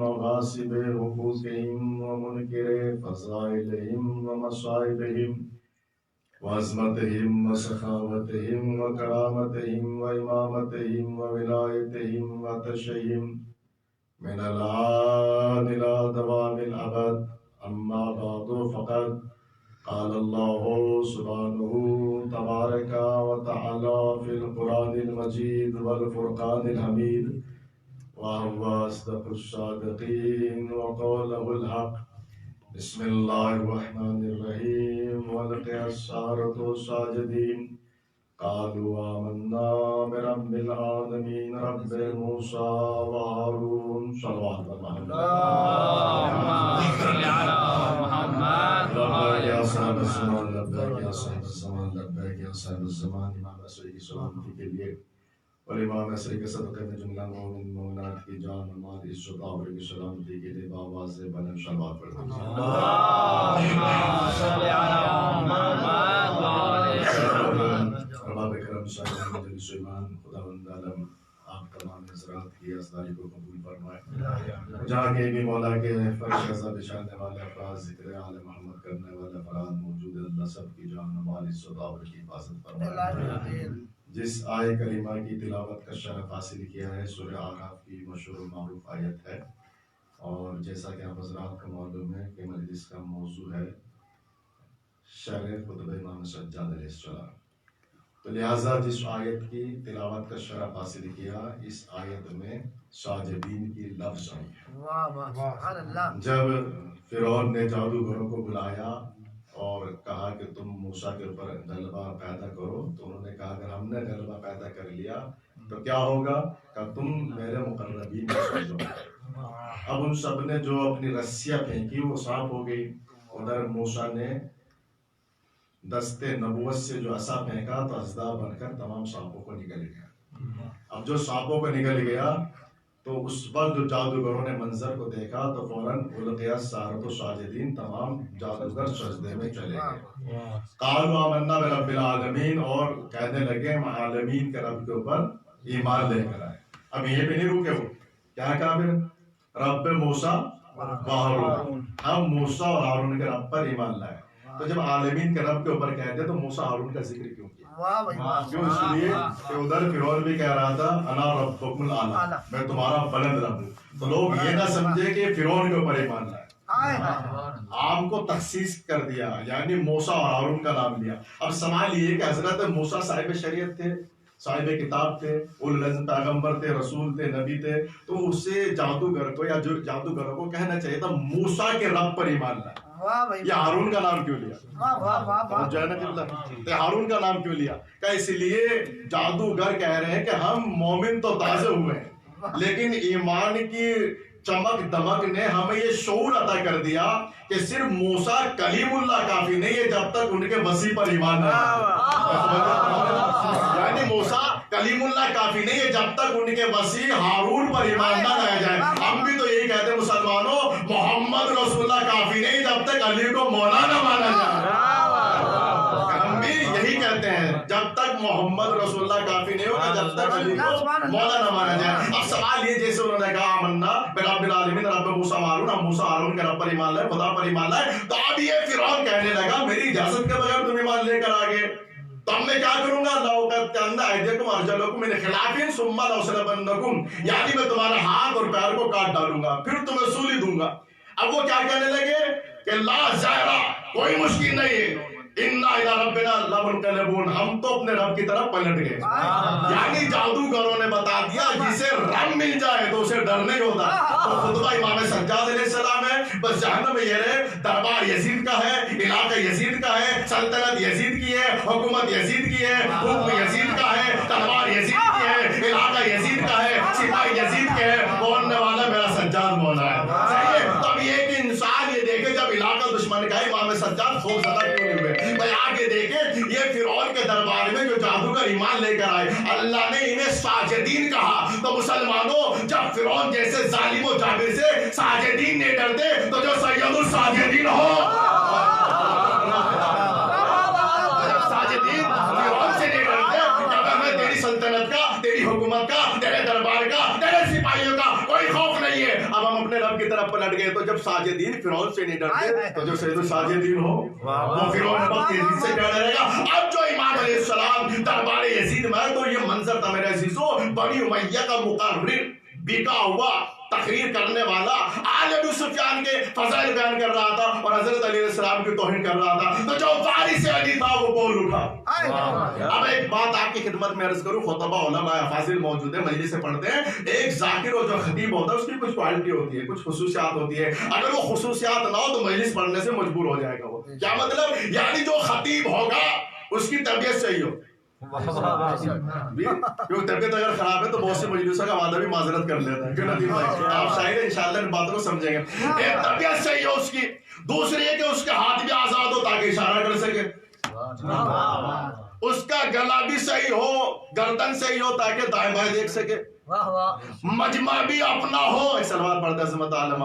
وغاصب حقوقهم ومنكر فضائلهم ومصائبهم وعظمتهم وسخاوتهم وكرامتهم وإمامتهم وولايتهم وتشيهم من الآن إلى دوام الأبد. أما بعد فقد قال الله سبحانه تبارك وتعالى في القرآن المجيد والفرقان الحميد وهو أصدق الصادقين وقوله الحق. بسم الله الرحمن الرحيم. ولقي السحرة ساجدين قالوا آمنا برب العالمين رب موسى وهارون. صلوات اللهم صل على محمد لبیک یا صاحب الزمان، لبیک یا صاحب الزمان، لبیک یا صاحب الزمان. امام عصری کی سلامتی کے لیے اور امام عصری کے صدقے میں جملہ مومن مومنات کی جان و مال عزت و آبرو کی سلامتی کے لیے بآواز بلند صلوات پڑھتے ہیں. اللهم صل على محمد وآل رباب کرم صاحب مجلس ایمان خداوند عالم آپ تمام حضرات کی ازداری کو قبول فرمائے. جہاں کے بھی مولا کے فرش عزا بچھانے والے افراد ذکر آل محمد کرنے والے افراد موجود ہیں، اللہ سب کی جان و مال عزت و آبرو کی حفاظت فرمائے. جس آیت کریمہ کی تلاوت کا شرف حاصل کیا ہے سورہ اعراف کی مشہور و معروف آیت ہے، اور جیسا کہ آپ حضرات کو معلوم ہے کہ مجلس کا موضوع ہے شرح خطبہ امام سجاد علیہ السلام. تو لہٰذا جس آیت کی تلاوت کا شرف حاصل کیا، اس آیت میں ساجدین کی لفظ آئی ہے. جب فرعون نے جادوگروں کو بلایا اور کہا کہ تم موسیٰ کے اوپر غلبہ پیدا کرو، تو انہوں نے کہا اگر ہم نے غلبہ پیدا کر لیا تو کیا ہوگا؟ کہ تم میرے مقربین میں سے ہو. اب ان سب نے جو اپنی رسیاں پھینکی وہ سانپ ہو گئی. ادھر موسیٰ نے دستے نبوت سے جو عصا پھینکا تو اژدہا بن کر تمام سانپوں کو نگل گیا. اب جو سانپوں کو نگل گیا تو اس وقت جو جادوگروں نے منظر کو دیکھا تو فوراً القی السحرۃ ساجدین، تمام جادوگر سجدے میں چلے گئے. قالوا آمنا برب العالمین، اور کہنے لگے ہم عالمین کے رب کے اوپر ایمان لے کر آئے. اب یہ بھی نہیں رکے، وہ کیا کہا پھر؟ رب موسیٰ و ہارون، ہم موسیٰ اور ہارون کے رب پر ایمان لائے. تو جب عالمین کے رب کے اوپر کہتے تو موسیٰ ہارون کا ذکر کیوں کیا؟ کیوں؟ اس لیے کہ ادھر فرعون بھی کہہ رہا تھا انا ربکم الاعلی، میں تمہارا بلند رب ہوں. تو لوگ یہ نہ سمجھے کہ فرعون کے اوپر ایمان لائے، عام کو تخصیص کر دیا، یعنی موسیٰ اور ہارون کا نام لیا. اب سوال یہ کہ حضرت موسیٰ صاحب شریعت تھے، صاحب کتاب تھے، اولو العزم پیغمبر تھے، رسول تھے، نبی تھے، تو اس سے جادوگر کو یا جو جادوگروں کو کہنا چاہیے تھا موسیٰ کے رب پر ایمان لائے. یہ ہارون کا نام کیوں لیا؟ جو ہے نا، ہارون کا نام کیوں لیا؟ کہ اس لیے جادوگر کہہ رہے ہیں کہ ہم مومن تو تازے ہوئے ہیں، لیکن ایمان کی چمک دمک نے ہمیں یہ شعور عطا کر دیا کہ صرف موسیٰ کلیم اللہ کافی نہیں ہے جب تک ان کے مسیح پر ایمان نہ آئے. یعنی موسیٰ کلیم اللہ کافی نہیں ہے جب تک ان کے مسیح ہارون پر ایمان نہ لایا جائے. ہم بھی تو یہی کہتے ہیں مسلمانوں، محمد رسول اللہ کافی نہیں جب تک علی کو مولا نہ مانا جائے. ہم بھی یہی کہتے ہیں جب تک محمد رسول اللہ کافی نہیں ہوگا جب تک علی کو مولا نہ مانا جائے. اب سوال یہ جیسے انہوں نے کہا آمنا برب العالمین رب موسیٰ ہارون، ہم موسیٰ ہارون کے رب پر ایمان لائے، خدا پر ایمان لائے. تو اب یہ فرعون کہنے لگا میری اجازت کے بغیر تم ایمان لے کر آگے تو اب میں کیا کروں گا؟ لأقطعن أيديكم وأرجلكم من خلاف ثم لأصلبنكم، یعنی میں تمہارا ہاتھ اور پیر کو کاٹ ڈالوں گا پھر تمہیں سولی دوں گا. اب وہ کیا کہنے لگے کہ لا زائرہ، کوئی مشکل نہیں ہے، اِنَّا إِلَىٰ رَبِّنَا لَمُنْقَلِبُونَ، ہم تو اپنے رب کی طرف پلٹ گئے. یعنی جادوگروں نے بتا دیا جسے رب مل جائے تو اسے ڈر نہیں ہوتا. تو خطبہ امام سجاد علیہ السلام ہے، بس جہنم میں یہ رہے دربار یزید کا ہے، علاقہ یزید کا ہے، سلطنت یزید کی ہے، حکومت یزید کی ہے، حکم یزید کا ہے، تلوار یزید کی ہے، علاقہ یزید کا ہے، سپاہی یزید کے ہے، بولنے والا میرا سجاد مولا ہے. صحیح ہے؟ تب یہ کہ انسان یہ دیکھے جب علاقہ دشمن کا ہے امام سجاد خوف زدہ کیوں نہیں ہوئے. بھائی آگے دیکھیں یہ فرعون کے دربار میں جو جادوگر ایمان لے کر آئے اللہ نے انہیں ساجدین کہا. تو مسلمانوں جب فرعون جیسے ظالم و جابر سے ساجدین نہیں ڈرتے تو جو سید الساجدین ہو، جب ساجدین فرعون سے نہیں ڈرتے کہ میں تیری سلطنت کا، تیری حکومت کا، تیرے دربار کا، تیرے سپاہیوں کا کوئی خوف نہیں ہے. اب ہم اپنے اپنے رب کی طرف پلٹ گئے. تو جب ساجدین فرعون سے نہیں ڈرتے تو جو سید الساجدین ہو وہ فرعون بہت تیزی سے کیا ڈرے گا. اب جو امام علیہ السلام دربار یزید میں تو یہ منظر تھا میرے عزیزو. بنی امیہ کا مقرر بکا ہوا تقریر کرنے والا آل ابو سفیان کے فضائل بیان کر رہا تھا اور حضرت علی علیہ السلام کی توہین کر رہا تھا. تو جو وارث علی تھا وہ بول اٹھا. اب ایک بات آپ کی خدمت میں عرض کروں, خطبہ علماء افاضل موجود ہیں, مجلس سے پڑھتے ہیں. ایک ذاکر اور جو خطیب ہوتا ہے اس کی کچھ کوالٹی ہوتی ہے, کچھ خصوصیات ہوتی ہے. اگر وہ خصوصیات نہ ہو تو مجلس پڑھنے سے مجبور ہو جائے گا. وہ کیا مطلب, یعنی جو خطیب ہوگا اس کی طبیعت صحیح ہو. کیونکہ طبیعت اگر خراب ہے تو بہت سی مجلسوں کا وعدہ بھی معذرت کر لیتا ہے. کیوں ندیم بھائی, آپ شاعر ہیں, انشاءاللہ ان باتوں کو سمجھیں گے. ایک طبیعت صحیح ہو اس کی, دوسری ہے کہ اس کے ہاتھ بھی آزاد ہو تاکہ اشارہ کر سکے, اس کا گلا بھی صحیح ہو, گردن صحیح ہو تاکہ دائیں بائیں دیکھ سکے, مجمع بھی اپنا ہو. ایک سلوات پڑھتے ہیں عظمت عالم,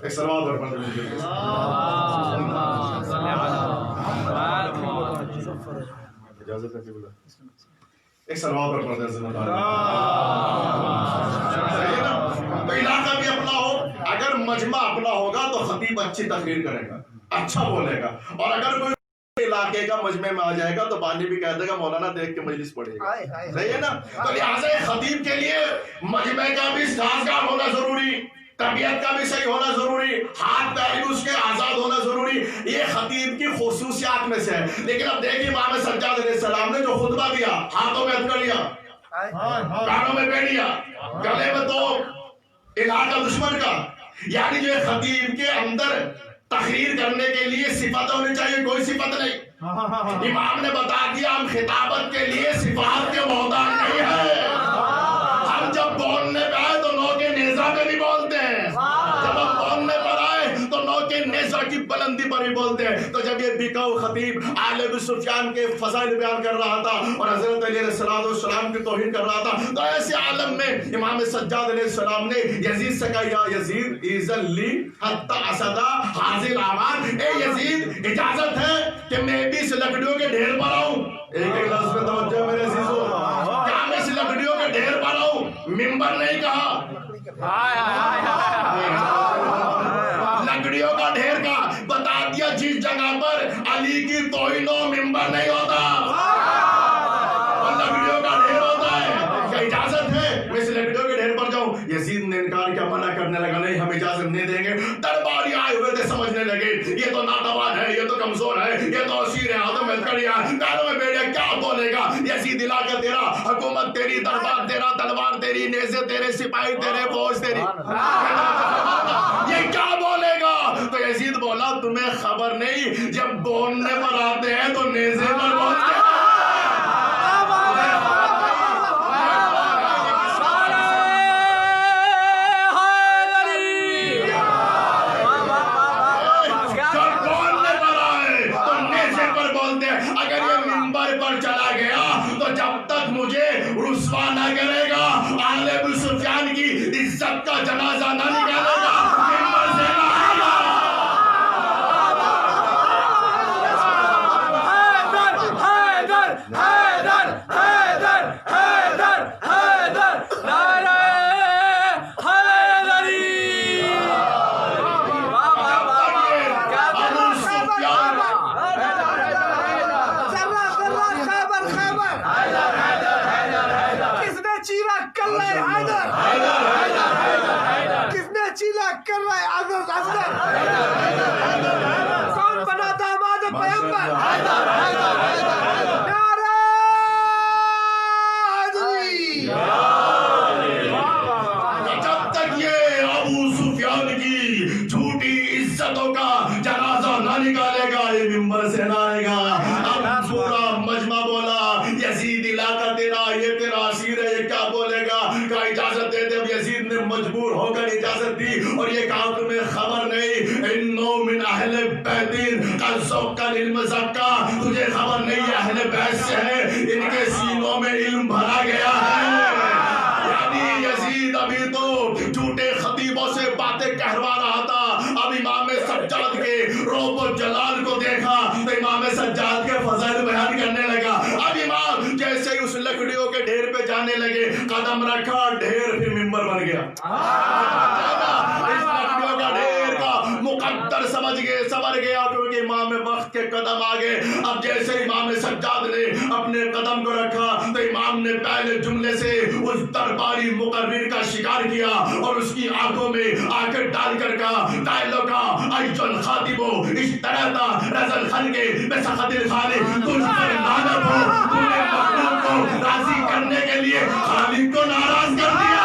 ایک سلوات اور پڑھتے ہیں. اجازت ہے کہ بولا ایک سلوات پر پڑھتے ہیں عظمت عالم. تو علاقہ بھی اپنا ہو, اگر مجمع اپنا ہوگا تو خطیب اچھی تقریر کرے گا, اچھا بولے گا. اور اگر کوئی علاقے کا مجمع میں آ جائے گا تو بانی بھی کہہ دے گا مولانا دیکھ کے مجلس پڑھے گا. صحیح ہے نا. تو لہٰذا خطیب کے لیے مجمع کا بھی سازگار ہونا ضروری, طبیعت کا بھی صحیح ہونا ضروری, ہاتھ پیر بھی اس کے آزاد ہونا ضروری. یہ خطیب کی خصوصیات میں سے ہے. لیکن اب دیکھیے امام سجاد علیہ السلام نے جو خطبہ دیا, ہاتھوں میں ہتھکڑیاں, کانوں میں بیڑیاں, گلے میں تو علاقہ دشمن کا, یعنی جو خطیب کے اندر تقریر کرنے کے لیے صفت ہونی چاہیے, کوئی صفت نہیں. امام نے بتا دیا ہم خطابت کے لیے صفات کے محتاج نہیں ہے. ہم جب بولنے پہ آئے تو نو کے نیزہ پہ بھی بولتے ہیں, جب ہم بولنے پر آئے تو نو کے نیزہ کی بلندی پر بھی بولتے ہیں. تو جب یہ بکاؤ خطیب آل ابو سفیان کے فضائل بیان کر رہا تھا اور حضرت علی علیہ السلام کی توہین کر رہا تھا, تو ایسے عالم میں امام سجاد علیہ السلام نے یزید سے کہا, یا یزید ایزن لی حتی اسدا حاضر آمان, اے یزید اجازت ہے کہ میں بھی اس لکڑیوں کے ڈھیر پر آؤں. ایک ایک لفظ پہ توجہ میرے عزیزو, کیا میں اس لکڑیوں کے ڈھیر پر آؤں, ممبر نہیں کہا, لکڑیوں کا ڈھیر کا بتا دیا. جس جگہ پر علی کی توہین و ممبر نہیں ہوتا اور لکڑیوں کا ڈھیر ہوتا ہے, کیا اجازت ہے میں اس لکڑیوں کے ڈھیر پر جاؤں؟ یزید نے انکار کیا, منع کرنے لگا, نہیں ہم اجازت نہیں دیں گے. درباری آئے ہوئے تھے, سمجھنے لگے یہ تو ناتوان ہے, یہ تو کمزور ہے, یہ تو اسیر ہے, ہاتھوں میں ہتھکڑیاں, کانوں میں بیڑیاں, کیا بولے گا؟ یزید علاقہ تیرا, حکومت تیری, دربار تیرا, تلوار تیری, نیزے تیرے, سپاہی تیرے, فوج تیری, یہ کیا بولے گا؟ تو یزید بولا تمہیں خبر نہیں, جب بولنے پر آتے ہیں تو نیزے پر بولتے ہیں. اگر یہ منبر پر چلا گیا تو جب تک مجھے رسوا نہ کرے گا, آل ابو سفیان کی عزت کا جنازہ نہ نکالے گا, منبر سے نہ آئے گا. حیدر حیدر حیدر حیدر حیدر نعرہ حیدری. ابو سفیان کس نے چیرا کر رہا ہے حیدر, کس نے چیرا کر رہا ہے اصغر, کون بنا داماد پیغمبر, نعرہ حیدری. جب تک یہ ابو سفیان کی جھوٹی عزتوں کا جنازہ نہ نکالے گا یہ منبر سے نہ آئے گا. اب پورا مجمع بولا یزید علاقہ تیرا, یہ تیرا اسیر ہے, یہ کیا بولے گا؟ کہا اجازت دے دے. اب یزید نے مجبور ہو کر اجازت دی اور یہ کہا تمہیں خبر نہیں, انو من اہل بیت قد ذوق العلم زکا, تجھے خبر نہیں یہ اہل بیت سے ہے, ان کے سینوں میں علم بھرا گیا ہے. یعنی یزید ابھی تو جھوٹے خطیبوں سے باتیں کہلوا رہا تھا, اب امام سجاد کے روب و جلال کو دیکھا تو امام سجاد کے فضائل بیان کرنے لگا. اب امام جیسے ہی اس لکڑیوں کے ڈھیر پہ جانے لگے, قد قدم رکھا ڈھیر پھر ممبر بن گیا. اس لکڑیوں کا ڈھیر کا مقدر سمجھ گیا کیونکہ امام وقت کے قدم آگے. اب جیسے امام سجاد نے اپنے قدم کو رکھا تو امام نے پہلے جملے سے اس درباری مقرر کا شکار کیا اور اس کی آنکھوں میں آنکھیں ڈال کر کہا قائلوں کا ایج الخاطب اشترطا رضا الخلق بسخط الخالق. تجھ پر لعنت ہو، تو نے مخلوق کو راضی کرنے کے لیے خالق کو ناراض کر دیا.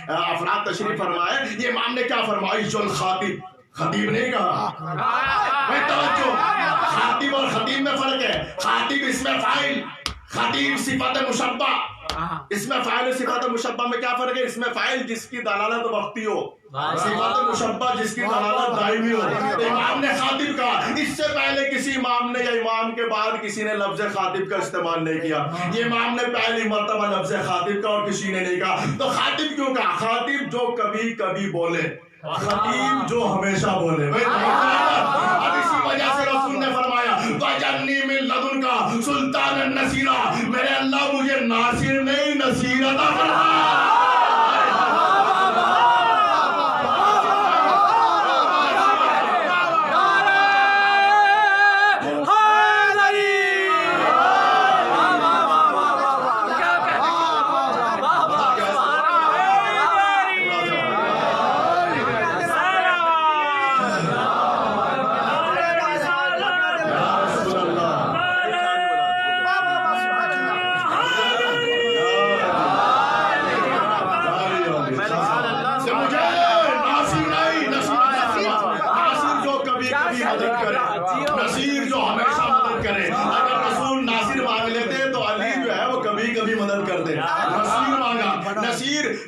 افراد تشریف فرمائے. یہ امام نے کیا فرمایا؟ جو الخاطب، خطیب نہیں کہا. توجہ، خاطب اور خطیب میں فرق ہے. خاطب اس میں فاعل، خطیب صفت مشبہ. اس میں فاعل صفت مشبہ میں کیا فرق ہے؟ اس میں فاعل جس کی دلالت وقتی ہو، صفت مشبہ جس کی دلالت دائمی ہو. امام نے خاطب کہا. اس سے پہلے کسی امام نے یا امام کے بعد کسی نے لفظ خاطب کا استعمال نہیں کیا. یہ امام نے پہلی مرتبہ لفظ خاطب کا اور کسی نے نہیں کہا. تو خاطب کیوں کہا؟ خاطب جو کبھی کبھی بولے، خطیب جو ہمیشہ بولے. اب اسی وجہ سے رسول نے فرمایا وَجَعَلْنِي مِن لَدُنْكَ سُلْطَانًا نَصِيرًا. میرے اللہ مجھے ناصر نہیں نصیر عطا فرما.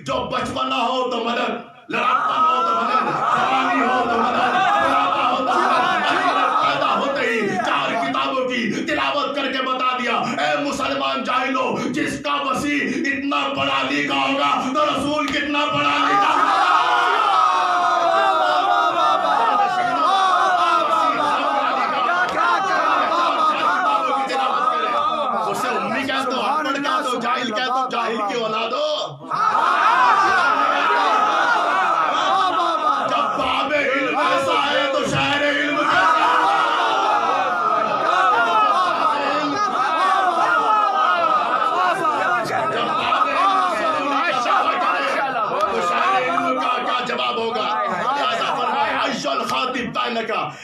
جو بچپنا ہو تو مدد، لڑکپن ہو تو مدد، جوانی ہو تو مدد، بڑھاپا ہو تو مدد. پیدا ہوتے ہی 4 کتابوں کی تلاوت کر کے بتا دیا اے مسلمان جاہلو، جس کا وسیع اتنا پڑھا لکھا ہوگا تو رسول کتنا پڑھا لکھا ہوگا. اسے امی کہہ دو، انپڑھ کہہ دو، جاہل کہہ دو، جاہل کی اولاد ہو.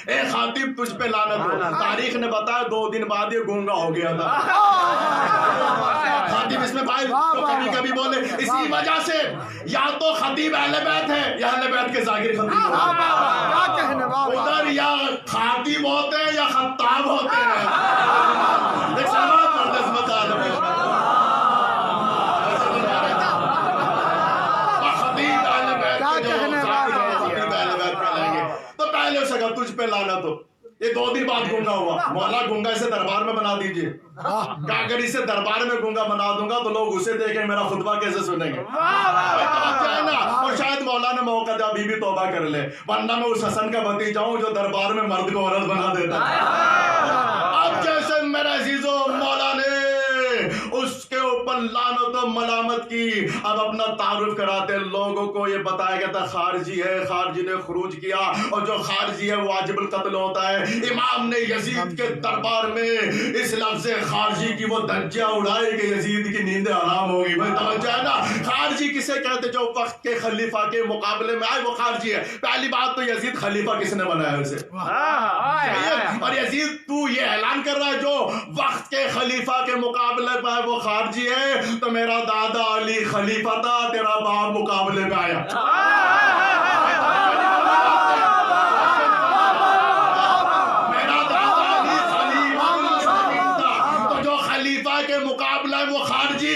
اے خاطب تجھ پہ لعنت ہو. تاریخ نے بتایا 2 دن بعد یہ گونگا ہو گیا تھا. خاطب اس میں فاعل تو کبھی کبھی بولے. اسی وجہ سے یا تو خطیب اہل بیت ہے یا اہل بیت کے ذاکر خطیب ہوتے ہیں. ادھر یا خاطب ہوتے ہیں یا خطاب ہوتے ہیں. ایک سوال مردس بتا دو. خطیب اہل بیت کے جو ذاکر خطیب اہل بیت کہلائیں گے. تو پہلے اس اگر تجھ پہ لعنت ہو. یہ 2 دن بعد گونگا ہوا. مولا گونگا اسے دربار میں بنا دیجئے. اگر اسے دربار میں گونگا بنا دوں گا تو لوگ اسے دیکھیں میرا خطبہ کیسے سنیں گے. اور شاید مولا نے موقع دیا بی بی توبہ کر لے، ورنہ میں اس حسن کا بھتیجا ہوں جو دربار میں مرد کو عورت بنا دیتا. اب جیسے میرے عزیزو مولا نے اس کے اوپر لعنت و ملامت کی. اب اپنا تعارف کراتے لوگوں کو. یہ بتایا گیا تھا خارجی ہے، خارجی نے خروج کیا اور جو خارجی ہے واجب القتل ہوتا ہے. امام نے یزید کے دربار میں اس لفظ خارجی کی وہ دھجیاں اڑائی کہ یزید کی نیندیں حرام ہوگی. بھائی توجہ ہے نا. خارجی کسے کہتے؟ جو وقت کے خلیفہ کے مقابلے میں آئے وہ خارجی ہے. پہلی بات تو یزید خلیفہ کس نے بنایا اسے؟ اور یزید تو یہ اعلان کر رہا ہے جو وقت کے خلیفہ کے مقابلے پہ وہ خارجی ہے. تو میرا دادا علی خلیفہ تھا، تیرا باپ مقابلے میں آیا. میرا دادا علی خلیفہ تھا، تو جو خلیفہ کے مقابلہ وہ خارجی.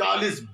40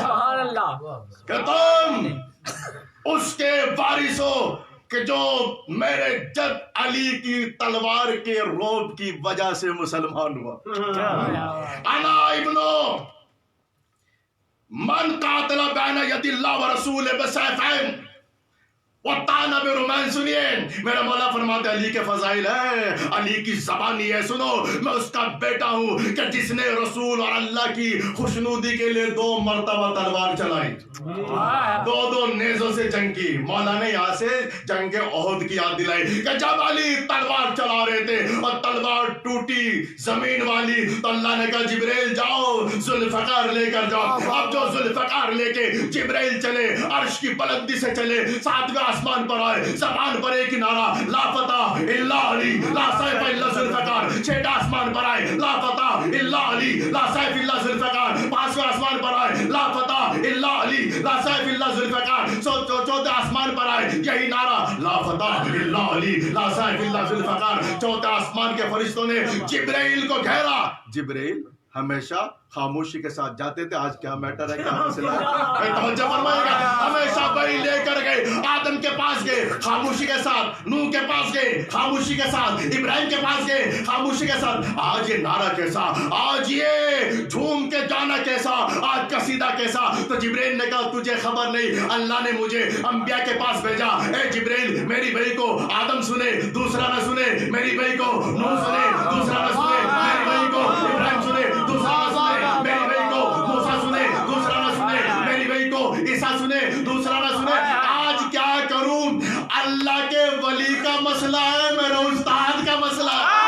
سبحان اللہ کہ تم اس کے وارث ہو کہ جو میرے جد علی کی تلوار کے روب کی وجہ سے مسلمان ہوا. انا ابنو من قاتل بین ید اللہ و رسول بسیفین وطانا برمان. سنیے میرا مولا فرماتے علی کے فضائل ہیں, علی کی زبانی ہے. سنو میں اس کا بیٹا ہوں کہ جس نے رسول اور اللہ کی خوشنودی کے لیے 2 مرتبہ تلوار چلائی, 2 نیزوں سے جنگ کی. مولا نے یہاں سے جنگ احد کی یاد دلائی کہ جب علی تلوار چلا رہے تھے اور تلوار ٹوٹی زمین والی تو اللہ نے کہا جبریل جاؤ ذوالفقار لے کر جاؤ. اب جو ذوالفقار لے کے جبریل چلے, عرش کی بلندی سے چلے, 7ویں آسمان پر آئے, زبان پر ایک نعرہ لا فتح الا علی لا سیف الا ذوالفقار. 6 آسمان پر آئے لا فتح الا علی لا سیف الا ذوالفقار. 5ویں آسمان پر آئے لا فتح الا علی لا سیف الا ذوالفقار. 14 آسمان پر آئے یہی نعرہ لا فتح الا علی لا سیف الا ذوالفقار. 4 آسمان کے فرشتوں نے جبرائیل کو گھیرا. جبرائیل ہمیشہ خاموشی کے ساتھ جاتے تھے, آج کیا میٹر ہے, کیا مسئلہ ہے, توجہ فرمائے گا. ہمیشہ وہی لے کر گئے, آدم کے پاس گئے خاموشی کے ساتھ, نوح کے پاس گئے خاموشی کے ساتھ, ابراہیم کے پاس گئے خاموشی کے ساتھ. آج یہ نعرہ کیسا, آج یہ جھوم کے جانا کیسا, آج قصیدہ کیسا. تو جبرائیل نے کہا تجھے خبر نہیں, اللہ نے مجھے انبیاء کے پاس بھیجا. اے جبرائیل میری بھائی کو آدم سنے دوسرا نہ سنے, میری بھائی کو نوح سنے دوسرا نہ سنے, میری بھائی کو ابراہیم سنے دوسرا نہ سنے, میری بھائی کو موسیٰ سنے دوسرا نہ سنے, میری بھائی کو عیسیٰ سنے دوسرا نہ سنے. آج کیا کروں, اللہ کے ولی کا مسئلہ ہے, میرے استاد کا مسئلہ ہے.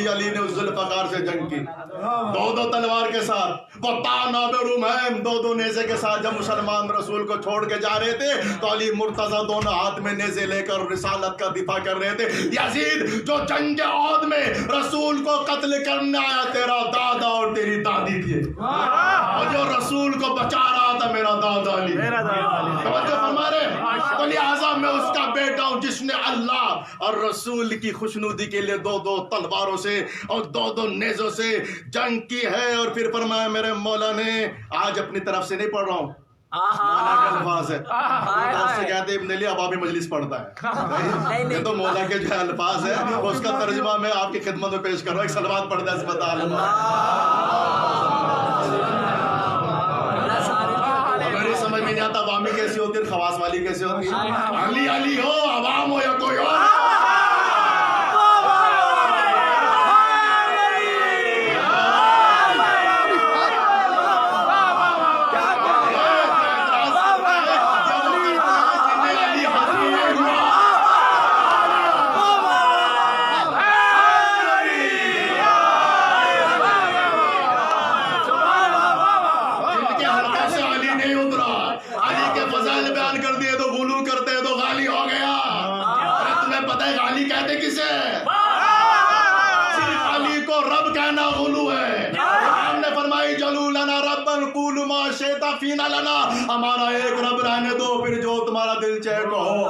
علی نے اس ذوالفقار سے جنگ کی 2 تلوار کے ساتھ, وہ طعنا برمیم 2 نیزے کے ساتھ. جب مسلمان رسول کو چھوڑ کے جا رہے تھے تو علی مرتضی دونوں ہاتھ میں نیزے لے کر رسالت کا دفاع کر رہے تھے. یزید جو جنگ احد میں رسول کو قتل کرنے آیا, تیرا دادا اور تیری دادی تھے, اور جو رسول کو بچا رہا تھا میرا دادا علی. توجہ فرما رہے, تو لہٰذا میں اس کا بیٹا ہوں جس نے اللہ اور رسول کی خوشنودی کے لیے 2 تلواروں سے اور 2 نیزوں سے جنگ کی ہے. اور پھر فرمایا میرے مولا نے, آج اپنی طرف سے نہیں پڑھ رہا ہوں, مولا کا الفاظ ہے, طرف سے کہتے ابن علی اب بھی مجلس پڑھتا ہے, یہ تو مولا کے جو الفاظ ہے اس کا ترجمہ میں آپ کی خدمت میں پیش کر رہا ہوں. ایک صلوات پڑھتا ہے اسپتال سمجھ میں نہیں آتا عوامی کیسی ہوتی ہے, خواص والی کیسی ہوتی ہے. علی علی ہو, عوام ہو یا کوئی اور, فینا لنا, ہمارا ایک رب رہنے دو, پھر جو تمہارا دل چاہے کہو.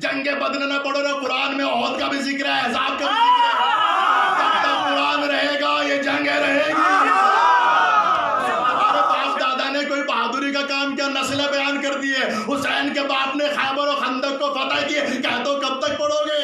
جنگ بدر نہ پڑھو, قرآن میں احد کا بھی ذکر ہے, احزاب کا بھی ذکر ہے. جب تک قرآن رہے گا یہ جنگیں رہے گی. ہمارے باپ دادا نے کوئی بہادری کا کام کیا, نسلیں بیان کر دی ہے. حسین کے باپ نے خیبر و خندق کو فتح کیے, کہہ تو کب تک پڑھو گے.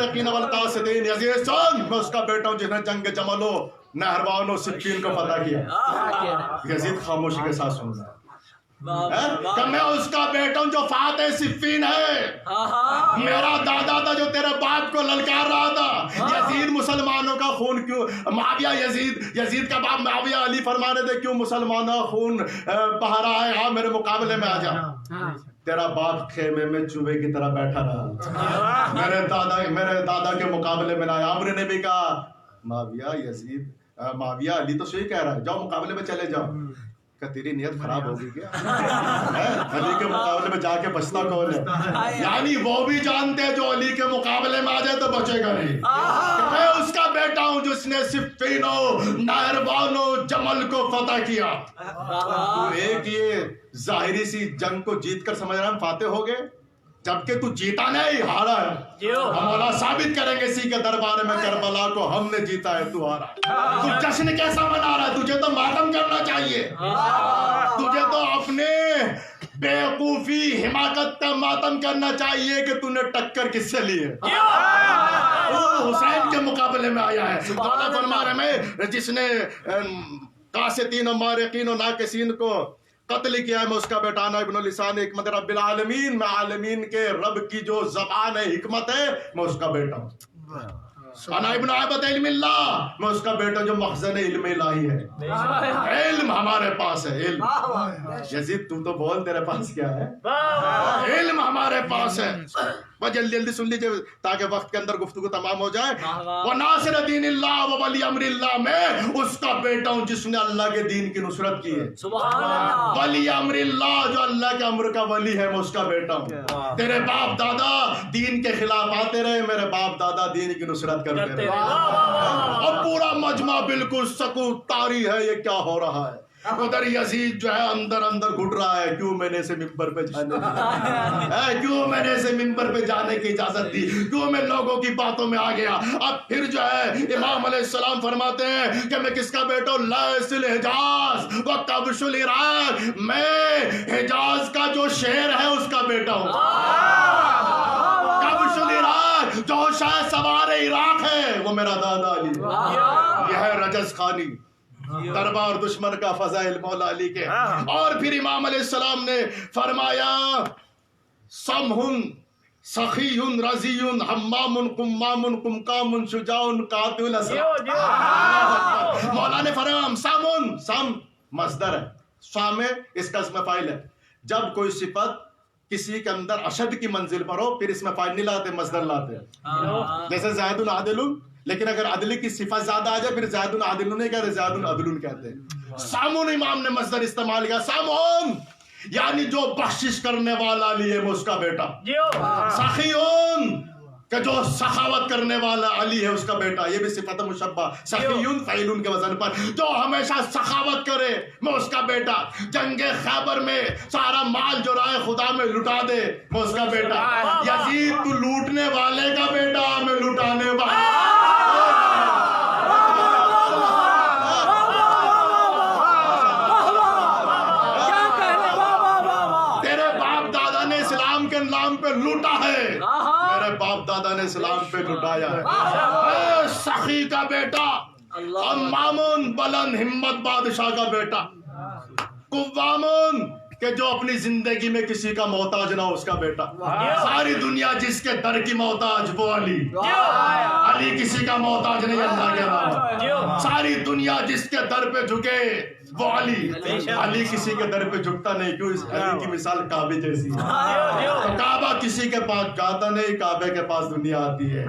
المارقین والقاسدین یزید سن میں اس کا بیٹا ہوں جس نے جنگ جمل و نہروان و صفین کو فتح کیا. یزید خاموشی کے ساتھ سن رہا ہے کہ میں اس کا بیٹا ہوں جو فاتح صفین ہے. میرا دادا تھا جو تیرے باپ کو للکار رہا تھا. یزید مسلمانوں کا خون کیوں معاویہ یزید کا باپ معاویہ علی فرما رہے تھے کیوں مسلمانوں کا خون بہا رہا ہے, ہاں میرے مقابلے میں آ جا. تیرا باپ خیمے میں چوہے کی طرح بیٹھا رہا, میرے دادا کے مقابلے میں نہ آیا. عمر نے بھی کہا معاویہ علی تو صحیح کہہ رہا ہے, جاؤ مقابلے میں چلے جاؤ. کہ تیری نیت خراب ہوگی کیا؟ علی کے مقابلے میں جا کے بچتا کون ہے؟ یعنی وہ بھی جانتے ہیں جو علی کے مقابلے میں آ جائے تو بچے گا نہیں. میں اس کا بیٹا ہوں جس نے صفین و نہروان و جمل کو فتح کیا. تو ایک یہ ظاہری سی جنگ کو جیت کر سمجھ رہا ہم فاتح ہو گئے, جبکہ تو جیتا نہیں, ہارا ہے. ہم مولا ثابت کریں گے اسی کے دربار میں کربلا کو ہم نے جیتا ہے, تو ہارا. تو جشن کیسا منا رہا ہے؟ تجھے تو ماتم کرنا چاہیے. تجھے تو اپنے بیوقوفی حماقت کا ماتم کرنا چاہیے کہ تو نے ٹکر کس سے لی ہے. حسین کے مقابلے میں آیا ہے. اللہ فرما رہے میں جس نے قاسطین و مارقین و ناقصین کو قتل کیا ہے میں اس کا بیٹا ہوں. ابن لسان حکمت رب العالمین, میں عالمین کے رب کی جو زبان ہے حکمت ہے میں اس کا بیٹا ہوں. انا ابن عابد علم اللہ, میں اس کا بیٹا جو مخزن علم الہی ہے. علم ہمارے پاس ہے. علم یزید تو بول تیرے پاس کیا ہے؟ علم ہمارے پاس ہے. بس جلدی جلدی سن لیجیے تاکہ وقت کے اندر گفتگو تمام ہو جائے. وَنَاصِرَ دِينِ اللَّهِ وَوَلِيَّ أَمْرِ اللَّهِ, میں اس کا بیٹا ہوں جس نے اللہ کے دین کی نصرت کی ہے. ولی امر اللہ, جو اللہ کے امر کا ولی ہے میں اس کا بیٹا ہوں. تیرے باپ دادا دین کے خلاف آتے رہے, میرے باپ دادا دین کی نصرت کرتے رہے. اب پورا مجمع بالکل سکوت طاری ہے, یہ کیا ہو رہا ہے؟ ادھر یزید جو ہے اندر گھٹ رہا ہے, کیوں میں نے اسے ممبر پہ جانے دی, کیوں میں نے اسے ممبر پہ جانے کی اجازت دی, کیوں میں لوگوں کی باتوں میں آ گیا. اب پھر جو ہے امام علیہ السلام فرماتے ہیں کہ میں کس کا بیٹا ہوں؟ لیث الحجاز و کبش العراق, میں حجاز کا جو شہر ہے اس کا بیٹا ہوں. کبش العراق, جو شاہ سوار عراق ہے وہ میرا دادا علی. یہ ہے رجز خانی, دربار دشمن کا فضائل مولا علی کے. اور پھر امام علیہ السلام نے فرمایا سمہن سخیٌ رضیٌ حمام قمام قمقام شجاع قاتل اسرار. مولا نے فرمایا سمن, سم مصدر ہے, سام اس کا اسم فاعل ہے. جب کوئی صفت کسی کے اندر اشد کی منزل پر ہو پھر اس میں فاعل نہیں لاتے, مصدر لاتے ہیں. جیسے زید عادل, لیکن اگر عدل کی صفت زیادہ آ جائے پھر زید عادل نہیں کہتے, زید عدل کہتے ہیں. سامون امام نے مصدر استعمال کیا, سامون یعنی جو بخشش کرنے والا علی ہے وہ اس کا بیٹا. سخیون کہ جو سخاوت کرنے والا علی ہے اس کا بیٹا, یہ بھی صفت مشبہ. سخیون فعیلون کے وزن پر, جو ہمیشہ سخاوت کرے میں اس کا بیٹا. جنگ خیبر میں سارا مال جو رائے خدا میں لٹا دے میں اس کا بیٹا. یزید تو لوٹنے والے کا بیٹا, میں لٹانے والا. لوٹا ہے, میرے باپ دادا نے اسلام پہ لٹایا ہے. سخی کا بیٹا, امامون بلند ہمت بادشاہ کا بیٹا, قوامون کہ جو اپنی زندگی میں کسی کا محتاج نہ ہو اس کا بیٹا. ساری دنیا جس کے در کی محتاج وہ علی. علی کسی کا محتاج نہیں اللہ کے علاوہ. ساری دنیا جس کے در پہ جھکے وہ علی. علی کسی کے در پہ جھکتا نہیں, کیوں؟ اس علی کی مثال کعبے جیسی ہے. کعبہ کسی کے پاس جاتا نہیں, کعبے کے پاس دنیا آتی ہے.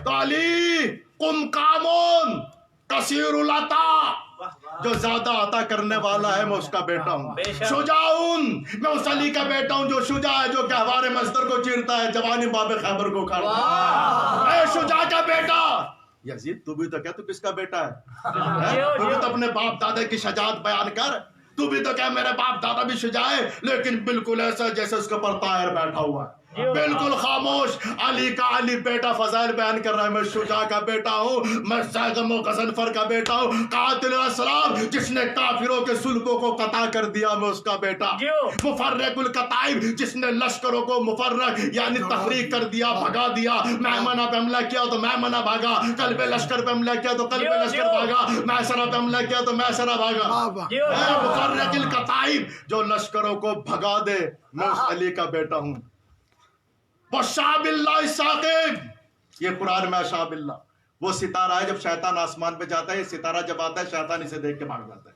تو علی قمقامون کثیر العطا, جو زیادہ عطا کرنے والا ہے میں اس کا بیٹا ہوں. شجاعون, میں اس علی کا بیٹا ہوں جو شجاع ہے, جو گہوارے مصدر کو چیرتا ہے, جوانی باب خیبر کو کھاڑتا ہے. اے شجاع کا بیٹا یزید, تو بھی تو کیا تو کس کا بیٹا ہے؟ تو بھی تو اپنے باپ دادا کی شجاعت بیان کر. تو بھی تو کیا میرے باپ دادا بھی شجاع ہے, لیکن بالکل ایسا جیسے اس کے اوپر طائر بیٹھا ہوا ہے. بالکل خاموش. علی کا علی بیٹا فضائل بیان کر رہا ہے. میں شجاع کا بیٹا ہوں, میں زیغم و غضنفر کا بیٹا ہوں, قاتل الاسلام جس نے کافروں کے سلکوں کو قطع کر دیا, میں اس کا بیٹا. مفرق الکتائب جس نے لشکروں کو مفرق یعنی تفریق کر دیا, بھگا دیا. میمنہ پہ حملہ کیا تو میمنہ بھاگا, قلب لشکر پہ حملہ کیا تو قلب لشکر بھاگا, میسرہ پہ حملہ کیا تو میسرہ بھاگا. مفرق الکتائب جو لشکروں کو بھگا دے, میں اس علی کا بیٹا ہوں. وَشَعْبِ اللَّهِ ثَاقِبْ, یہ قرآن میں شعب اللہ وہ ستارہ ہے. جب شیطان آسمان پہ جاتا ہے, یہ ستارہ جب آتا ہے شیطان اسے دیکھ کے بھاگ جاتا ہے.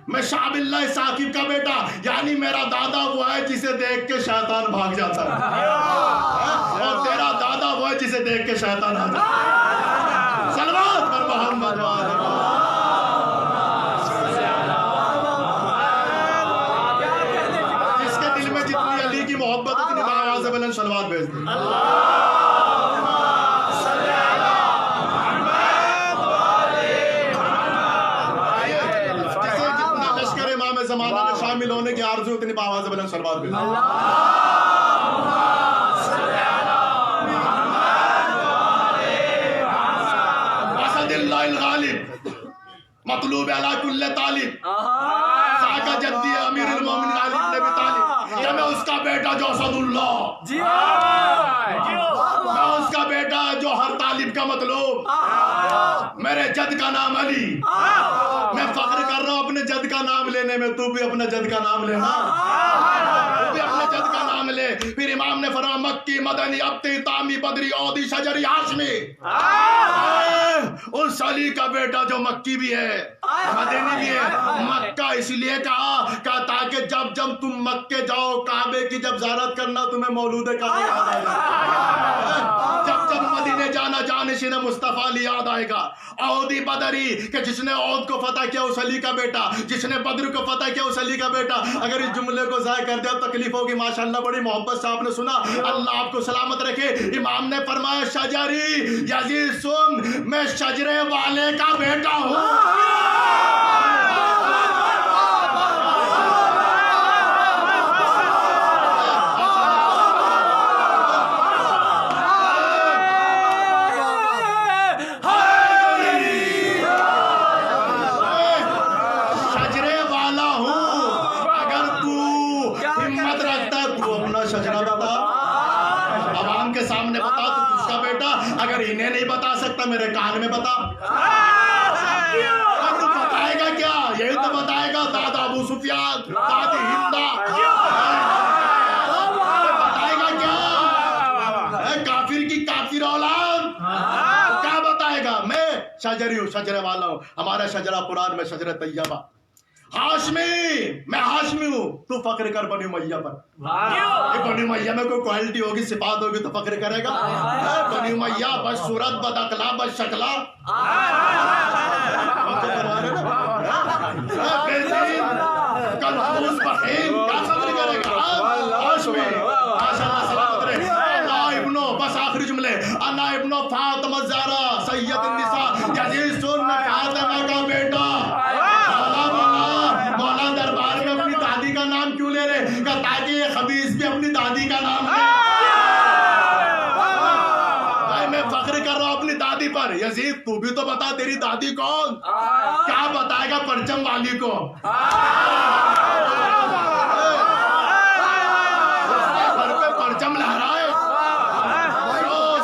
میں شعب اللہ ثاقب کا بیٹا, یعنی میرا دادا وہ ہے جسے دیکھ کے شیطان بھاگ جاتا ہے, اور تیرا دادا وہ ہے جسے دیکھ کے شیطان آ جاتا ہے. صلوات پر محمد و آل محمد. جس کے دل میں جتنی علی کی محبت اتنی آواز بلند صلوات بھیج دیں. زمانہ میں شامل ہونے کی آرزو اتنی آواز بلند صلوات بھیج دیں. اسد اللہ الغالب مطلوب علی کل طالب, ساکا جدی امیر المومنین علی بن ابی طالب, یہ میں اس کا بیٹا جو اسد اللہ, میں اس کا بیٹا جو ہر طالب کا مطلوب. میرے جد کا نام علی, میں فخر کر رہا ہوں اپنے جد کا نام لینے میں. تو بھی اپنے جد کا نام لینا, تو بھی اپنے جد کا نام لے. پھر امام نے فرمایا مکی مدنی ابتی تامی بدری عودی شجری ہاشمی, اس علی کا بیٹا جو مکی بھی ہے مدنی بھی ہے. مکہ اس لیے کہا تاکہ جب جب تم مکے جاؤ کعبے کی جب زیارت کرنا تمہیں مولود کعبہ یاد آئے گا. جب جب مدینے جانا جانشین مصطفیٰ علی یاد آئے گا. عودی بدری کہ جس نے عود کو فتح کیا اس علی کا بیٹا, جس نے بدر کو فتح کیا اس علی کا بیٹا. اگر اس جملے کو ضائع کر دیا تکلیف ہوگی. ماشاءاللہ بڑی محبت سے آپ نے سنا, اللہ آپ کو سلامت رکھے. امام نے فرمایا شجری یزید سن, میں شجرے والے کا بیٹا ہوں. انہیں نہیں بتا سکتا میرے کان میں بتا. تو بتائے گا کیا؟ یہی تو بتائے گا دادا ابو سفیان, دادی ہندا, بتائے گا کیا؟ کافر کی کافر اولاد کیا بتائے گا؟ میں شجری ہوں, شجرے والا ہوں. ہمارا شجرہ قرآن میں شجرہ طیبہ. ہاشمی, میں ہاشمی ہوں, تو فخر کر بنی امیہ پر. بنی امیہ میں کوئی کوالٹی ہوگی, صفات ہوگی تو فخر کرے گا. بنی امیہ بس صورت بد اقلا بد شکلا, کنفوس بخیل, کیا فخر کرے گا؟ ہاشمی ماشاءاللہ سلامت رہے. انا ابنو, بس آخری جملے, انا ابنو فاطمہ زہرا سید النساء, یزید سن میں فاطمہ کا بیٹا. دربار میں اپنی دادی کا نام کیوں لے رہے؟ تاکہ یہ خبیث بھی اپنی دادی کا نام لے. بھائی میں فخر کر رہا ہوں اپنی دادی پر. یزید تو بھی تو بتا تیری دادی کون؟ کیا بتائے گا پرچم والی کو؟ گھر پہ پرچم لہرائے,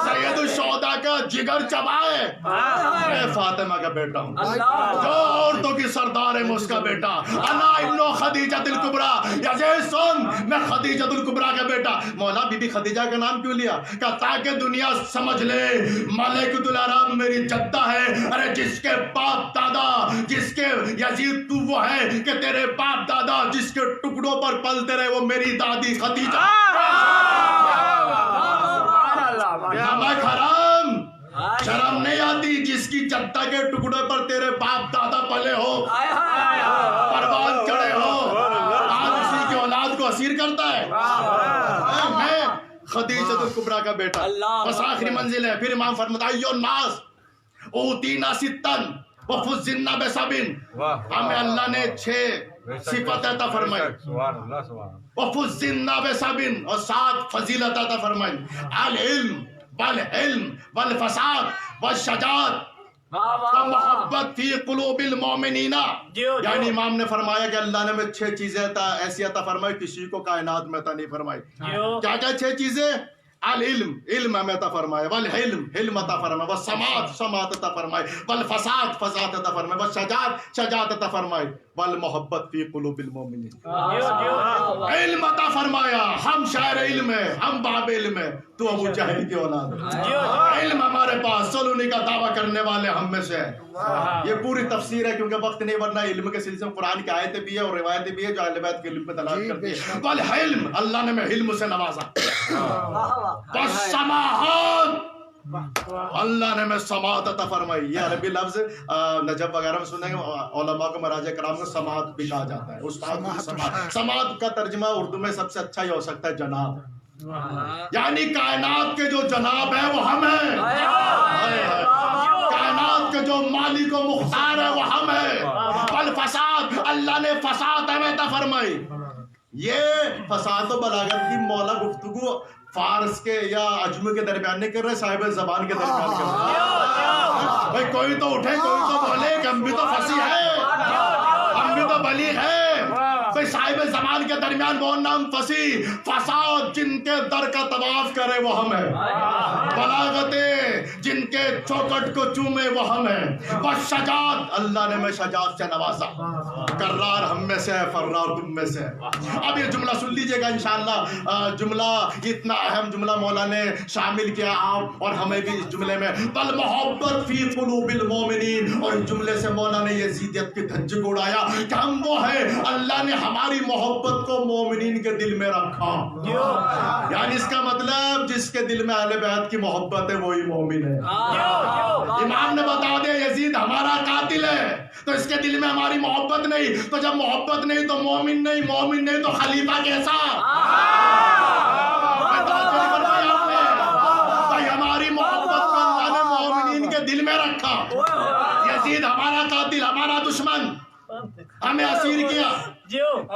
سید الشہداء کا جگر چبائے. میں فاطمہ کا بیٹا ہوں, جو عورتوں کی سردار ہے, میں اس کا بیٹا. انا ابن خدیجۃ الکبریٰ, یزید سن میں خدیجۃ الکبریٰ کا بیٹا. مولا بی بی خدیجہ کا نام کیوں لیا؟ کہ تاکہ دنیا سمجھ لے ملکۃ الحرام میری جدہ ہے. ارے جس کے باپ دادا, جس کے یزید تو وہ ہے کہ تیرے باپ دادا جس کے ٹکڑوں پر پلتے رہے, وہ میری دادی خدیجہ. نمک حرام, شرم نہیں آتی جس کی جدہ کے ٹکڑے پر تیرے باپ دادا پلے ہو, پروان چڑھے ہو, آج اسی کی اولاد کو اسیر کرتا ہے. میں خدیجۃ الکبریٰ کا بیٹا, بس آخری منزل ہے. پھر امام فرماتا ہے ایو الناس اوتینا ستن وفزنا بسبن, ہمیں اللہ نے 6 صفت عطا فرمائی وفزنا بسبن اور 7 فضیلت عطا فرمائی العلم والحلم والفساد والشجاعت محبت فی قلوب المؤمنین. یعنی امام نے فرمایا کہ اللہ نے میں 6 چیزیں ایسی عطا فرمائی کسی کو کائنات میں عطا نہیں فرمائی. کیا کیا 6 چیزیں؟ العلم علم ہمیں عطا فرمائے، والحلم علم عطا فرمائے، والسماعت سماعت عطا فرمائے، والفساد فساد عطا فرمائے، والشجاعت شجاعت عطا فرمائے، والمحبت فی قلوب المؤمنین. علم عطا فرمایا، ہم شاعر علم ہے، ہم باب علم ہے، تو ابو جہل کی اولاد ہے. علم ہمارے پاس، سلونی کا دعویٰ کرنے والے ہم میں سے ہے. یہ پوری تفسیر ہے کیونکہ وقت نہیں، ورنہ علم کے سلسلے میں قرآن کی آیتیں بھی ہیں اور روایتیں بھی ہیں جو اہل بیت کے علم پہ دلالت کرتی ہیں. والحلم اللہ نے میں علم سے نوازا. والسماحات اللہ نے میں سماعت عطا فرمائی. یہ عربی لفظ نجف وغیرہ میں سنیں گے علماء کو مراجع کرام کو سماعت بھی کہا جاتا ہے. استاد کو سماعت، سماعت کا ترجمہ اردو میں سب سے اچھا یہ ہو سکتا ہے جناب. یعنی کائنات کے جو جناب ہے وہ ہم ہیں. کائنات کے جو مالک و مختار ہے وہ ہم ہیں. والفساد اللہ نے فساد ہمیں عطا فرمائی. یہ فساد و بلاغت کی مولا گفتگو فارس کے یا عجم کے درمیان نہیں کر رہے، صاحب زبان کے درمیان کر رہے. بھائی کوئی تو اٹھے، کوئی تو بولے کہ ہم بھی تو فصیح ہیں، ہم بھی تو بلیغ ہیں. بھائی صاحب زبان کے درمیان بولنا ہم فصیح. فساد جن کے در کا طواف کرے وہ ہم ہیں. بلاغتیں جن کے چوکٹ کو چومے وہ ہم ہیں. والشجاعت اللہ نے میں شجاعت سے نوازا. کرار ہم میں سے ہے، فرار تم میں سے ہے. اب یہ جملہ سن لیجئے گا انشاءاللہ. جملہ اتنا اہم جملہ مولا نے شامل کیا آپ اور ہمیں بھی اس جملے میں. بل محبت فی قلوب المؤمنین. اور اس جملے سے مولا نے یزیدیت کی دھج کو اڑایا کہ ہم وہ ہیں، اللہ نے ہماری محبت کو مومنین کے دل میں رکھا. یعنی اس کا مطلب جس کے دل میں اہل بیت کی محبت ہے وہی مومن ہے. امام نے بتا دیا یزید ہمارا قاتل ہے، تو اس کے دل میں ہماری محبت نہیں. تو جب محبت نہیں تو مومن نہیں، مومن نہیں تو خلیفہ کیسا؟ بھائی ہماری محبت کو اللہ نے مومنین کے دل میں رکھا. یزید ہمارا قاتل، ہمارا دشمن، ہمیں اسیر کیا،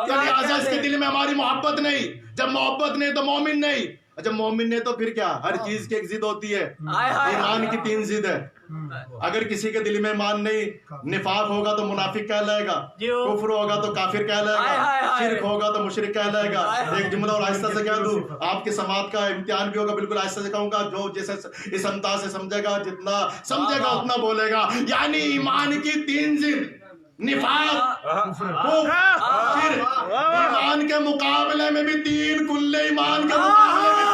لہٰذا اس کے دل میں ہماری محبت نہیں. جب محبت نہیں تو مومن نہیں. جب مومن نہیں تو پھر کیا؟ ہر چیز کی ایک ضد ہوتی ہے. ایمان کی 3 ضد ہے. اگر کسی کے دل میں ایمان نہیں، نفاق ہوگا تو منافق کہلائے گا، کفر ہوگا تو کافر کہلائے گا، شرک ہوگا تو مشرک کہلائے گا. ایک جملہ اور آہستہ سے کہہ دوں، آپ کی سماعت کا امتحان بھی ہوگا، بالکل آہستہ سے کہوں گا. جو جیسے اس انداز سے سمجھے گا، جتنا سمجھے گا اتنا بولے گا. یعنی ایمان کی 3 ضد، نفاق، شرک. ایمان کے مقابلے میں بھی 3 کل ایمان کے مقابلے میں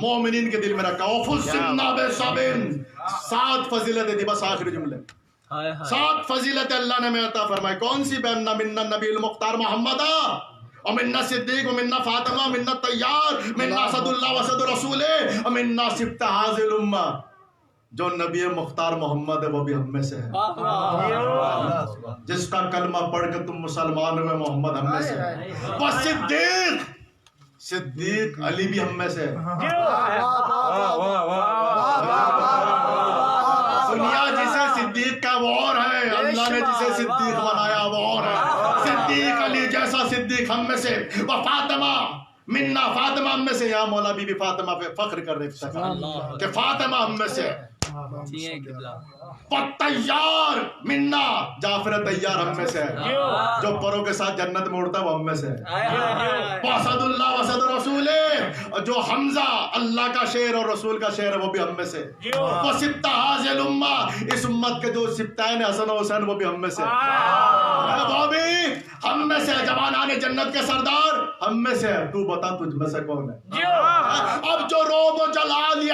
مومنین کے دل میں رکھا. وَفُزِّمْنَا بِصَبْرٍ 7 فضیلتیں دی. بس آخری جملے 7 فضیلتیں اللہ نے میں عطا فرمائی. کون سی؟ بِأَنَّ مِنَّا النَّبِيُّ الْمُخْتَارُ مُحَمَّدًا وَمِنَّا صِدِّيقُ وَمِنَّا فاطمہ وَمِنَّا الطَّيَّارُ وَمِنَّا اسَدُ اللَّهِ وَاسَدُ رَسُولِهِ وَمِنَّا سِبْطُ هَٰذِهِ الْأُمَّةِ. جو نبی مختار محمد ہے وہ بھی ہم میں سے ہے. جس کا کلمہ پڑھ کے تم مسلمان ہوئے محمد ہم میں سے ہے. وَصِدِّيقُ صدیق علی بھی ہم میں سے ہے. دنیا جسے صدیق کا وہ اور ہے، اللہ نے جسے صدیق بنایا وہ اور ہے. صدیق علی جیسا صدیق ہم میں سے. وہ فاطمہ منا فاطمہ ہم میں سے. یا مولا بی بی فاطمہ پہ فخر کر رہے کہ فاطمہ ہم میں سے. تیار منا جعفر تیار ہم میں سے ہے، جو پروں کے ساتھ جنت میں اڑتا ہے وہ ہم میں سے ہے. واسد اللہ واسد رسول، جو حمزہ اللہ کا شعر اور رسول کا شعر ہے وہ بھی ہم میں سے. وہ سبطہ حاضر الامہ، اس امت کے جو سبطین حسن و حسین وہ بھی ہم میں سے، وہ بھی ہم میں سے. جوانان جنت کے سردار ہم میں سے ہے. تو بتا تجھ میں سے کون ہے؟ اب جو روب و جلال یہ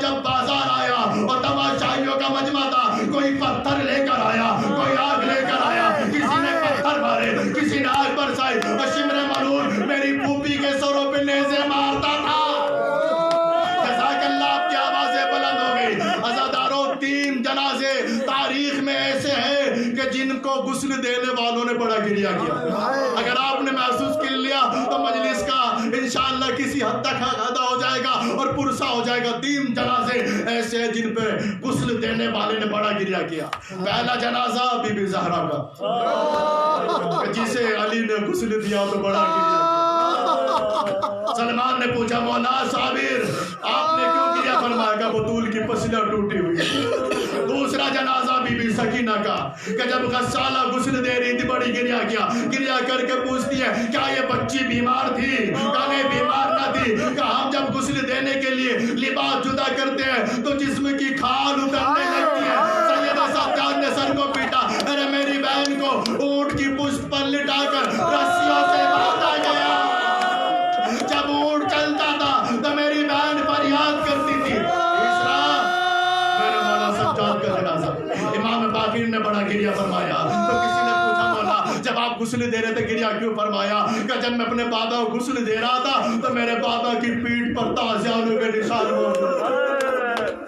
جب بازار آیا اور تماشائیوں کا مجمع تھا، کوئی پتھر لے کر آیا، کوئی آگ لے کر آیا، کسی نے پتھر مارے، کسی نے آگ برسائی، اور شمر ملعون میری پھوپھی کے سروں پہ نیزے مارتا تھا۔ جزاک اللہ، آپ کی آوازیں بلند ہو گئی۔ عزاداروں، 3 جنازے تاریخ میں ایسے ہیں کہ جن کو غسل دینے والوں نے بڑا گریہ کیا۔ اگر آپ نے محسوس کر لیا تو مجلس کا انشاءاللہ کسی حد تک ادا ہو جائے گا اور پرسا ہو جائے گا۔ 3 جنازے ایسے ہیں جن پہ غسل دینے والے نے بڑا گریہ کیا۔ پہلا جنازہ بی بی زہرا کا، جسے علی نے غسل دیا تو بڑا گریہ کیا۔ سلمان نے پوچھا مولا صابر آپ نے کیوں گریہ فرمایا؟ کہ بطول کی پسلیاں ٹوٹی ہوئی۔ دوسرا جنازہ بی بی سکینہ کا کہ جب غسالہ غسل دے رہی تھی بڑی گریہ کیا۔ گریہ کر کے پوچھتی ہے کیا یہ بچی بیمار تھی؟ کہ نہیں بیمار نہ تھی، کہ ہم جب غسل دینے کے لیے لباس جدا کرتے ہیں تو جسم کی کھال اترنے لگتی ہے۔ سیدہ سجاد نے سر کو پیٹا، ارے میری بہن کو اونٹ کی پشت پر لٹا کر رسیوں سے باندھا گیا۔ جب اونٹ چلتا تھا تو میری بہن فریاد کرتی تھی۔ تیسرا میرے مولا سجاد کا جنازہ، امام باقر نے بڑا گریہ فرمایا۔ تو کسی نے پوچھا مولا جب آپ غسل دے رہے تھے گریہ کیوں فرمایا؟ کہ جب میں اپنے بابا کو غسل دے رہا تھا تو میرے بابا کی پیٹھ پر تازیانوں کے نشان موجود تھے۔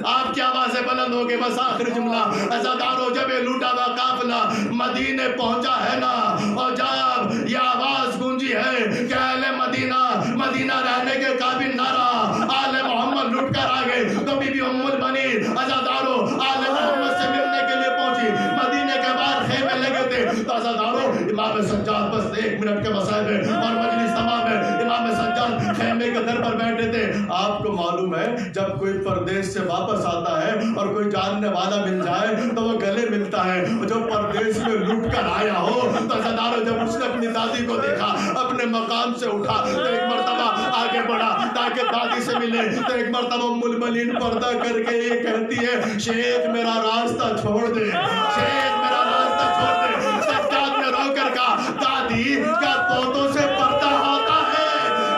آپ کی آوازیں بلند ہو گئی۔ بس آخر جملہ، عزاداروں، جب یہ لوٹا ہوا قافلہ مدینے پہنچا ہے نا، اور جب یہ آواز گونجی ہے کہ اہل مدینہ مدینہ رہنے کے قابل نہ رہا، آل محمد لٹ کر آ گئے، تو بی بی ام المنین عزاداروں آل محمد سے ملنے کے لیے پہنچی۔ مدینے کے باہر خیمے لگے تھے، تو عزاداروں امام سجاد بس 1 منٹ کے مسائل ہے اور مجلس تمام ہے۔ امام سجاد خیمے کے در پر بیٹھے تھے۔ آپ کو معلوم ہے جب کوئی پردیس سے واپس آتا ہے اور کوئی جاننے والا مل جائے تو وہ گلے ملتا ہے، جو پردیس میں لٹ کر آیا ہو تو عزاداروں جب اس نے اپنی دادی کو دیکھا، اپنے مقام سے اٹھا تو ایک مرتبہ آگے بڑھا تاکہ دادی سے ملے، تو ایک مرتبہ ام المنین پردہ کر کے یہ کہتی ہے شیخ میرا راستہ چھوڑ دے، شیخ میرا راستہ چھوڑ دے۔ سجاد نے رو کر کہا دادی کیا پوتوں سے پردہ ہوتا ہے؟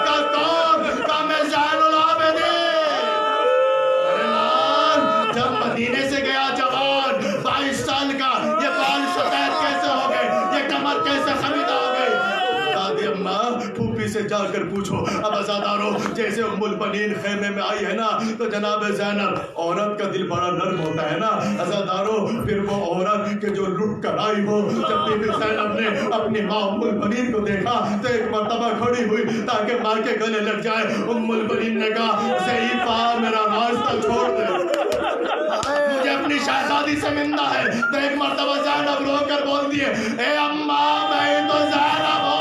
کیا کون کا میں زین العابدین؟ جب مدینے سے گیا جوان 22 سال کا، یہ بال سفید کیسے ہو گئے، یہ کمر کیسے خمیدہ ہو گئی؟ دادی اماں پھوپھی سے جا کر پوچھو۔ اب عزاداروں جیسے ام البنین خیمے میں آئی ہے نا تو جناب زینب، عورت کا دل بڑا نرم ہوتا ہے نا عزاداروں، پھر وہ عورت کہ جو لٹ کر آئی ہو، جب بی بی زینب نے اپنی ماں ام البنین کو دیکھا تو ایک مرتبہ کھڑی ہوئی تاکہ ماں کے گلے لگ جائے۔ ام البنین نے کہا ضعیفہ میرا راستہ چھوڑ دے، مجھے اپنی شہزادی سے ملنا ہے۔ تو ایک مرتبہ زینب رو کر بول دیے اے اماں میں تو زینب ہوں۔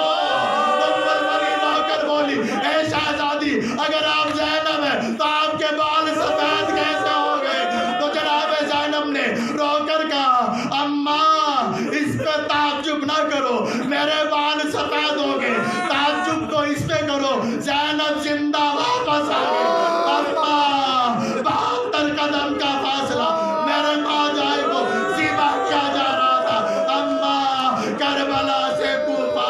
ام المنین رو کر بولی اے شہزادی اگر آپ زینب ہیں تو آپ کے بال سفید کیسے ہو گئے؟ تو جناب زینب نے رو کر کہا اماں اس پہ تعجب نہ کرو، میرے بال سفید ہو گئے، تعجب تو اس پہ کرو زینب زندہ واپس آ گئی۔ اماں 72 قدم کا فاصلہ میرے ماں جائے کو ذبح کیا جا رہا تھا۔ اماں کربلا سے کوفہ،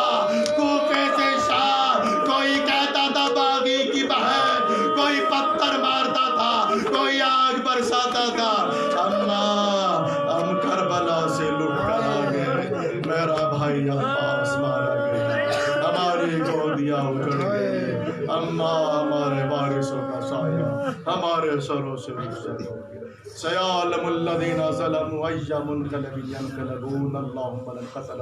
کوفے سے شام، کوئی کہتا تھا باغی کی بہن، کوئی پتھر مارتا تھا، کوئی آگ برساتا تھا۔ اماں ہم کربلا سے لٹ کر آ گئے، میرا بھائی عباس مارا گیا، ہماری گودیاں اجڑ گئی، اماں ہمارے وارثوں کا سایہ ہمارے سروں سے رخصت ہو گیا۔ سيعلم الذين ظلموا أي منقلب ينقلبون اللهم لن قتل